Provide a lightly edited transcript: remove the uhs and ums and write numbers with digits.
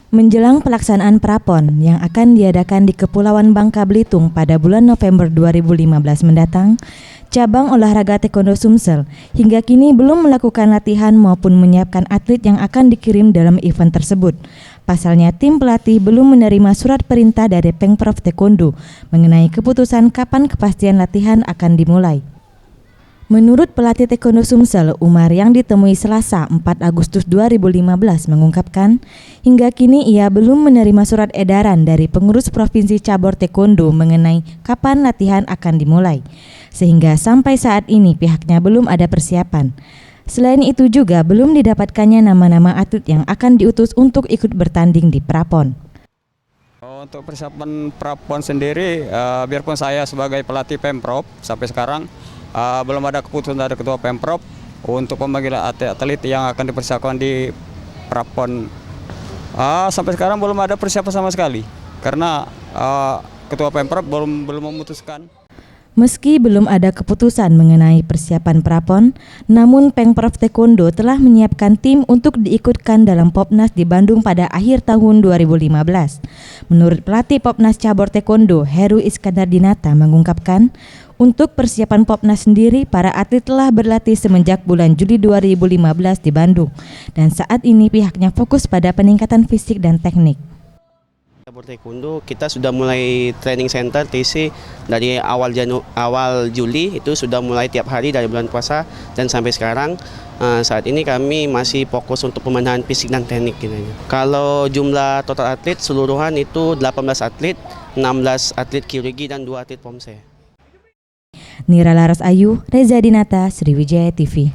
Menjelang pelaksanaan Prapon yang akan diadakan di Kepulauan Bangka Belitung pada bulan November 2015 mendatang, cabang olahraga taekwondo Sumsel hingga kini belum melakukan latihan maupun menyiapkan atlet yang akan dikirim dalam event tersebut. Pasalnya, tim pelatih belum menerima surat perintah dari Pengprov Taekwondo mengenai keputusan kapan kepastian latihan akan dimulai. Menurut pelatih taekwondo Sumsel, Umar, yang ditemui Selasa 4 Agustus 2015 mengungkapkan, hingga kini ia belum menerima surat edaran dari pengurus Provinsi Cabur Taekwondo mengenai kapan latihan akan dimulai. Sehingga sampai saat ini pihaknya belum ada persiapan. Selain itu juga belum didapatkannya nama-nama atlet yang akan diutus untuk ikut bertanding di Prapon. Untuk persiapan Prapon sendiri, biarpun saya sebagai pelatih Pemprov sampai sekarang belum ada keputusan dari Ketua Pemprov untuk pemanggilan atlet yang akan dipersiapkan di Prapon. Sampai sekarang belum ada persiapan sama sekali karena Ketua Pemprov belum memutuskan. Meski belum ada keputusan mengenai persiapan Prapon, namun Pengprov Taekwondo telah menyiapkan tim untuk diikutkan dalam Popnas di Bandung pada akhir tahun 2015. Menurut pelatih Popnas Cabur Taekwondo, Heru Iskandar Dinata mengungkapkan, untuk persiapan Popnas sendiri, para atlet telah berlatih semenjak bulan Juli 2015 di Bandung, dan saat ini pihaknya fokus pada peningkatan fisik dan teknik. Cabur Taekwondo kita sudah mulai training center TC dari awal Juli, itu sudah mulai tiap hari dari bulan puasa dan sampai sekarang. Saat ini kami masih fokus untuk pembenahan fisik dan teknik gitu. Kalau jumlah total atlet seluruhan itu 18 atlet, 16 atlet kirurgi dan 2 atlet pomse. Nira Laras Ayu, Reza Dinata, Sriwijaya TV.